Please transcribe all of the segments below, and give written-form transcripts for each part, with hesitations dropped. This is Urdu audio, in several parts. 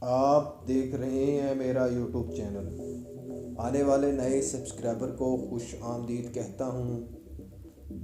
آپ دیکھ رہے ہیں میرا یوٹیوب چینل۔ آنے والے نئے سبسکرائبر کو خوش آمدید کہتا ہوں۔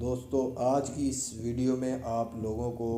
دوستو، آج کی اس ویڈیو میں آپ لوگوں کو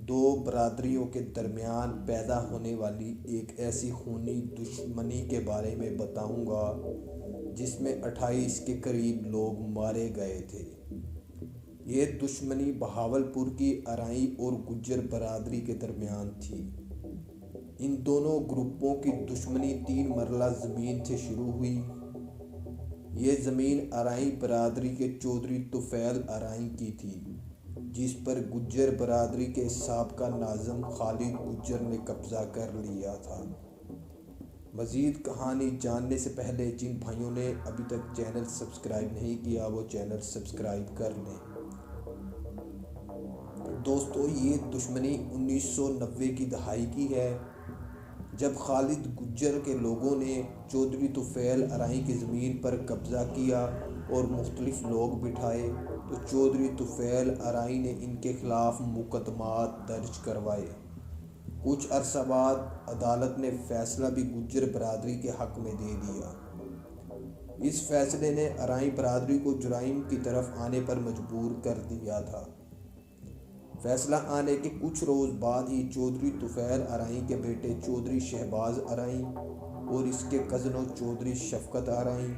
دو برادریوں کے درمیان پیدا ہونے والی ایک ایسی خونی دشمنی کے بارے میں بتاؤں گا جس میں 28 کے قریب لوگ مارے گئے تھے۔ یہ دشمنی بہاولپور کی ارائی اور گجر برادری کے درمیان تھی۔ ان دونوں گروپوں کی دشمنی 3 مرلہ زمین سے شروع ہوئی۔ یہ زمین ارائی برادری کے چودھری طفیل ارائی کی تھی، جس پر گجر برادری کے سابقہ ناظم خالد گجر نے قبضہ کر لیا تھا۔ مزید کہانی جاننے سے پہلے جن بھائیوں نے ابھی تک چینل سبسکرائب نہیں کیا وہ چینل سبسکرائب کر لیں۔ دوستو، یہ دشمنی 1990 کی دہائی کی ہے، جب خالد گجر کے لوگوں نے چودھری طفیل ارائی کی زمین پر قبضہ کیا اور مختلف لوگ بٹھائے تو چودھری طفیل ارائی نے ان کے خلاف مقدمات درج کروائے۔ کچھ عرصہ بعد عدالت نے فیصلہ بھی گجر برادری کے حق میں دے دیا۔ اس فیصلے نے ارائی برادری کو جرائم کی طرف آنے پر مجبور کر دیا تھا۔ فیصلہ آنے کے کچھ روز بعد ہی چودھری طفیل ارائی کے بیٹے چودھری شہباز ارائی اور اس کے کزنوں چودھری شفقت ارائی،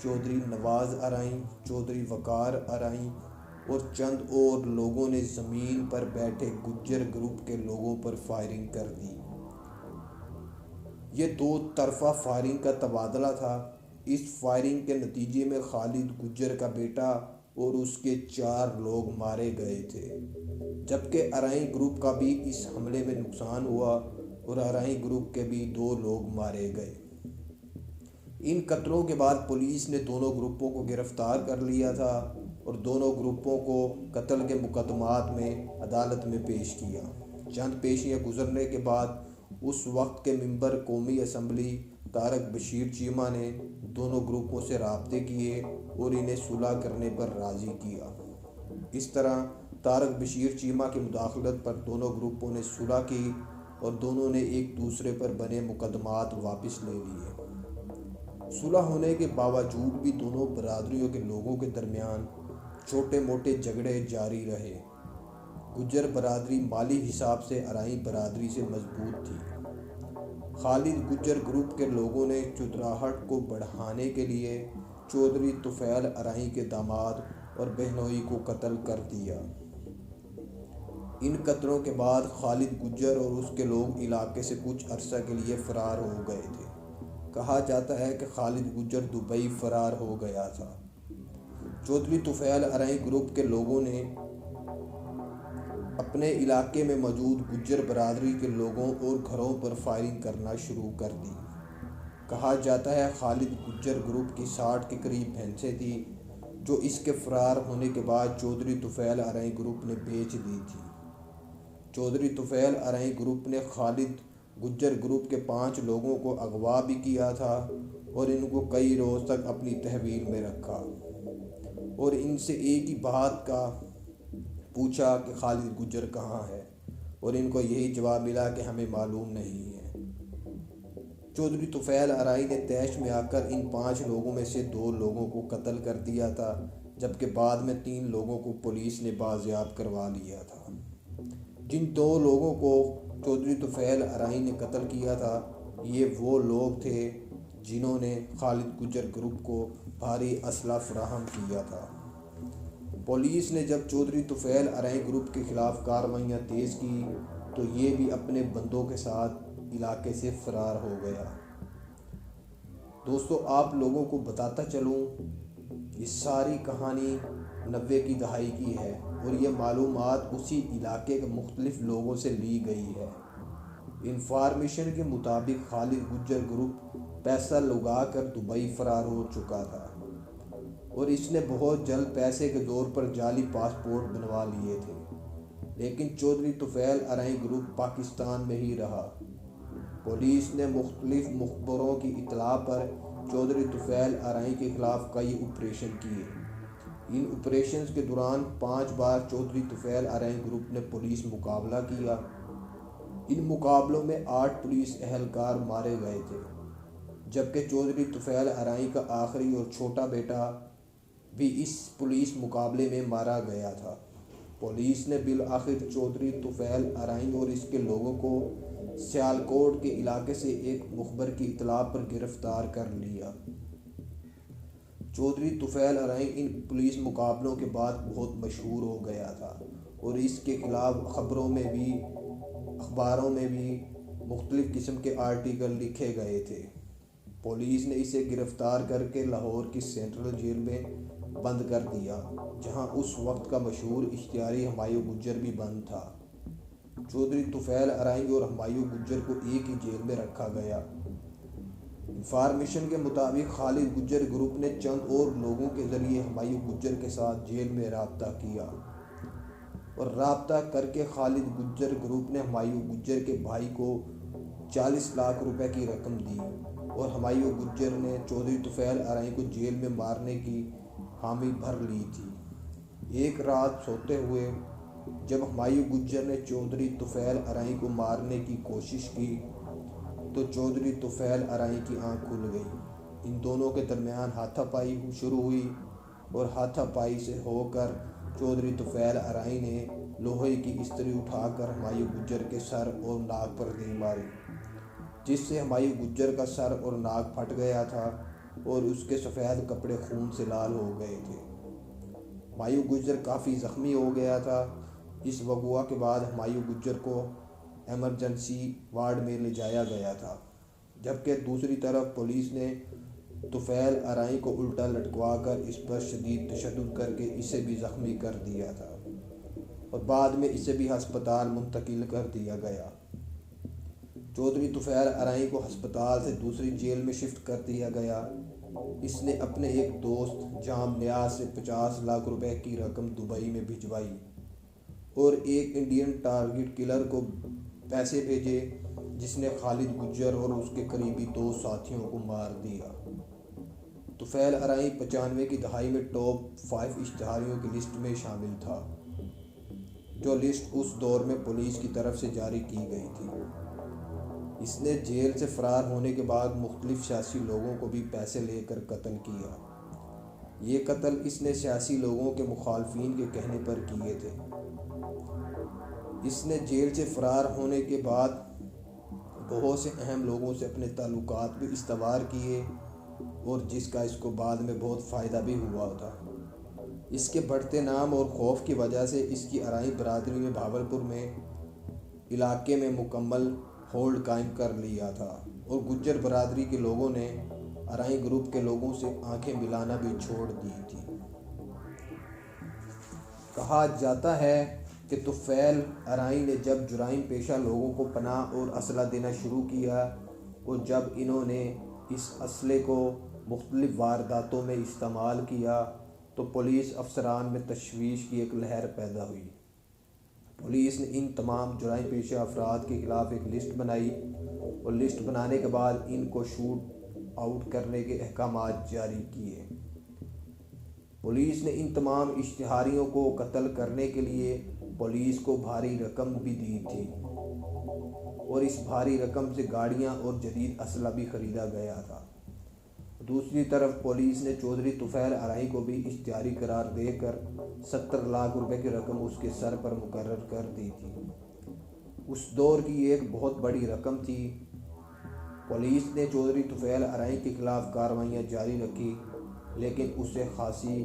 چودھری نواز ارائی، چودھری وقار ارائی اور چند اور لوگوں نے زمین پر بیٹھے گجر گروپ کے لوگوں پر فائرنگ کر دی۔ یہ 2 طرفہ فائرنگ کا تبادلہ تھا۔ اس فائرنگ کے نتیجے میں خالد گجر کا بیٹا اور اس کے 4 لوگ مارے گئے تھے، جبکہ ارائی گروپ کا بھی اس حملے میں نقصان ہوا اور ارائی گروپ کے بھی 2 لوگ مارے گئے۔ ان قتلوں کے بعد پولیس نے دونوں گروپوں کو گرفتار کر لیا تھا اور دونوں گروپوں کو قتل کے مقدمات میں عدالت میں پیش کیا۔ چند پیشیاں گزرنے کے بعد اس وقت کے ممبر قومی اسمبلی طارق بشیر چیمہ نے دونوں گروپوں سے رابطے کیے اور انہیں صلح کرنے پر راضی کیا۔ اس طرح طارق بشیر چیمہ کی مداخلت پر دونوں گروپوں نے صلح کی اور دونوں نے ایک دوسرے پر بنے مقدمات واپس لے لیے۔ صلح ہونے کے باوجود بھی دونوں برادریوں کے لوگوں کے درمیان چھوٹے موٹے جھگڑے جاری رہے۔ گجر برادری مالی حساب سے ارائی برادری سے مضبوط تھی۔ خالد گجر گروپ کے لوگوں نے چودراہٹ کو بڑھانے کے لیے چودھری طفیل ارائی کے داماد اور بہنوئی کو قتل کر دیا۔ ان قتلوں کے بعد خالد گجر اور اس کے لوگ علاقے سے کچھ عرصہ کے لیے فرار ہو گئے تھے۔ کہا جاتا ہے کہ خالد گجر دبئی فرار ہو گیا تھا۔ چودھری طفیل ارائی گروپ کے لوگوں نے اپنے علاقے میں موجود گجر برادری کے لوگوں اور گھروں پر فائرنگ کرنا شروع کر دی۔ کہا جاتا ہے خالد گجر گروپ کی 60 کے قریب بھینسیں تھیں، جو اس کے فرار ہونے کے بعد چودھری طفیل ارائی گروپ نے بیچ دی تھی۔ چودھری طفیل ارائی گروپ نے خالد گجر گروپ کے 5 لوگوں کو اغوا بھی کیا تھا اور ان کو کئی روز تک اپنی تحویل میں رکھا اور ان سے ایک ہی بات کا پوچھا کہ خالد گجر کہاں ہے، اور ان کو یہی جواب ملا کہ ہمیں معلوم نہیں ہے۔ چودھری طفیل ارائی نے طیش میں آ کر ان 5 لوگوں میں سے 2 لوگوں کو قتل کر دیا تھا، جبکہ بعد میں 3 لوگوں کو پولیس نے بازیاب کروا لیا تھا۔ جن 2 لوگوں کو چودھری طفیل ارائی نے قتل کیا تھا، یہ وہ لوگ تھے جنہوں نے خالد گجر گروپ کو بھاری اسلحہ فراہم کیا تھا۔ پولیس نے جب چودھری طفیل ارائی گروپ کے خلاف کارروائیاں تیز کی تو یہ بھی اپنے بندوں کے ساتھ علاقے سے فرار ہو گیا۔ دوستو، آپ لوگوں کو بتاتا چلوں، یہ ساری کہانی 90 کی دہائی کی ہے اور یہ معلومات اسی علاقے کے مختلف لوگوں سے لی گئی ہے۔ انفارمیشن کے مطابق خالد گجر گروپ پیسہ لگا کر دبئی فرار ہو چکا تھا اور اس نے بہت جلد پیسے کے زور پر جعلی پاسپورٹ بنوا لیے تھے، لیکن چودھری طفیل ارائی گروپ پاکستان میں ہی رہا۔ پولیس نے مختلف مخبروں کی اطلاع پر چودھری طفیل ارائی کے خلاف کئی آپریشن کیے۔ ان آپریشنز کے دوران 5 بار چودھری طفیل ارائی گروپ نے پولیس مقابلہ کیا ان مقابلوں میں 8 پولیس اہلکار مارے گئے تھے، جبکہ چودھری طفیل ارائیں کا آخری اور چھوٹا بیٹا بھی اس پولیس مقابلے میں مارا گیا تھا۔ پولیس نے بالآخر چودھری طفیل ارائیں اور اس کے لوگوں کو سیالکوٹ کے علاقے سے ایک مخبر کی اطلاع پر گرفتار کر لیا۔ چودھری طفیل ارائیں ان پولیس مقابلوں کے بعد بہت مشہور ہو گیا تھا اور اس کے خلاف اخباروں میں بھی مختلف قسم کے آرٹیکل لکھے گئے تھے۔ پولیس نے اسے گرفتار کر کے لاہور کی سینٹرل جیل میں بند کر دیا، جہاں اس وقت کا مشہور اشتہاری ہمایوں گجر بھی بند تھا۔ چودھری طفیل ارائیں اور ہمایوں گجر کو ایک ہی جیل میں رکھا گیا۔ انفارمیشن کے مطابق خالد گجر گروپ نے چند اور لوگوں کے ذریعے ہمایوں گجر کے ساتھ جیل میں رابطہ کیا اور رابطہ کر کے خالد گجر گروپ نے ہمایوں گجر کے بھائی کو 40 لاکھ روپے کی رقم دی اور ہمایوں گجر نے چودھری طفیل ارائیں کو جیل میں مارنے کی حامی بھر لی تھی۔ ایک رات سوتے ہوئے جب ہمایوں گجر نے چودھری طفیل ارائیں کو مارنے کی کوشش کی تو چودھری طفیل ارائیں کی آنکھ کھل گئی۔ ان دونوں کے درمیان ہاتھا پائی شروع ہوئی اور ہاتھا پائی سے ہو کر چودھری طفیل ارائیں نے لوہے کی استری اٹھا کر ہمایوں گجر کے سر اور ناک پر دے ماری، جس سے ہمایوں گجر کا سر اور ناک پھٹ گیا تھا اور اس کے سفید کپڑے خون سے لال ہو گئے تھے۔ ہمایوں گجر کافی زخمی ہو گیا تھا۔ اس وقوع کے بعد ہمایوں گجر کو ایمرجنسی وارڈ میں لے جایا گیا تھا، جبکہ دوسری طرف پولیس نے طفیل ارائیں کو الٹا لٹکوا کر اس پر شدید تشدد کر کے اسے بھی زخمی کر دیا تھا اور بعد میں اسے بھی ہسپتال منتقل کر دیا گیا۔ چودھری طفیل ارائیں کو ہسپتال سے دوسری جیل میں شفٹ کر دیا گیا۔ اس نے اپنے ایک دوست جام نیاز سے 50 لاکھ روپے کی رقم دبئی میں بھجوائی اور ایک انڈین ٹارگٹ کلر کو پیسے بھیجے جس نے خالد گجر اور اس کے قریبی 2 ساتھیوں کو مار دیا۔ طفیل ارائیں 95 کی دہائی میں ٹاپ 5 اشتہاریوں کی لسٹ میں شامل تھا، جو لسٹ اس دور میں پولیس کی طرف سے جاری کی گئی تھی۔ اس نے جیل سے فرار ہونے کے بعد مختلف سیاسی لوگوں کو بھی پیسے لے کر قتل کیا۔ یہ قتل اس نے سیاسی لوگوں کے مخالفین کے کہنے پر کیے تھے۔ اس نے جیل سے فرار ہونے کے بعد بہت سے اہم لوگوں سے اپنے تعلقات بھی استوار کیے اور جس کا اس کو بعد میں بہت فائدہ بھی ہوا تھا۔ اس کے بڑھتے نام اور خوف کی وجہ سے اس کی ارائیں برادری نے بھاولپور میں علاقے میں مکمل ہولڈ قائم کر لیا تھا اور گجر برادری کے لوگوں نے ارائیں گروپ کے لوگوں سے آنکھیں ملانا بھی چھوڑ دی تھی۔ کہا جاتا ہے کہ طفیل ارائیں نے جب جرائم پیشہ لوگوں کو پناہ اور اسلحہ دینا شروع کیا اور جب انہوں نے اس اسلحے کو مختلف وارداتوں میں استعمال کیا تو پولیس افسران میں تشویش کی ایک لہر پیدا ہوئی۔ پولیس نے ان تمام جرائم پیشہ افراد کے خلاف ایک لسٹ بنائی اور لسٹ بنانے کے بعد ان کو شوٹ آؤٹ کرنے کے احکامات جاری کیے۔ پولیس نے ان تمام اشتہاریوں کو قتل کرنے کے لیے پولیس کو بھاری رقم بھی دی تھی اور اس بھاری رقم سے گاڑیاں اور جدید اسلحہ بھی خریدا گیا تھا۔ دوسری طرف پولیس نے چودھری طفیل ارائیں کو بھی اشتہاری قرار دے کر 70 لاکھ روپے کی رقم اس کے سر پر مقرر کر دی تھی۔ اس دور کی ایک بہت بڑی رقم تھی۔ پولیس نے چودھری طفیل ارائیں کے خلاف کارروائیاں جاری رکھی لیکن اسے خاصی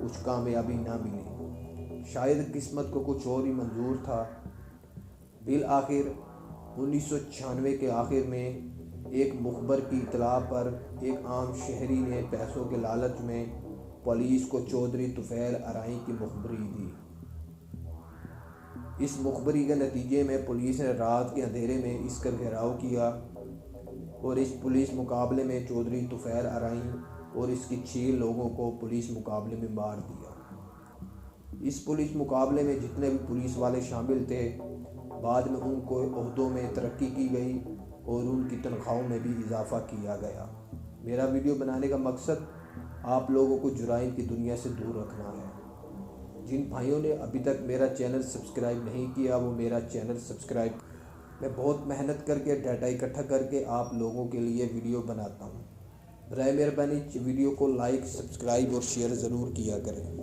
کچھ کامیابی نہ ملی۔ شاید قسمت کو کچھ اور ہی منظور تھا۔ بالآخر 1996 کے آخر میں ایک مخبر کی اطلاع پر ایک عام شہری نے پیسوں کے لالچ میں پولیس کو چودھری طفیل ارائیں کی مخبری دی۔ اس مخبری کے نتیجے میں پولیس نے رات کے اندھیرے میں اس کا گھیراؤ کیا اور اس پولیس مقابلے میں چودھری طفیل ارائیں اور اس کے 6 لوگوں کو پولیس مقابلے میں مار دیا۔ اس پولیس مقابلے میں جتنے بھی پولیس والے شامل تھے بعد میں ان کو عہدوں میں ترقی کی گئی اور ان کی تنخواہوں میں بھی اضافہ کیا گیا۔ میرا ویڈیو بنانے کا مقصد آپ لوگوں کو جرائم کی دنیا سے دور رکھنا ہے۔ جن بھائیوں نے ابھی تک میرا چینل سبسکرائب نہیں کیا وہ میرا چینل سبسکرائب میں بہت محنت کر کے ڈیٹا اکٹھا کر کے آپ لوگوں کے لیے ویڈیو بناتا ہوں۔ برائے مہربانی ویڈیو کو لائک، سبسکرائب اور شیئر ضرور کیا کریں۔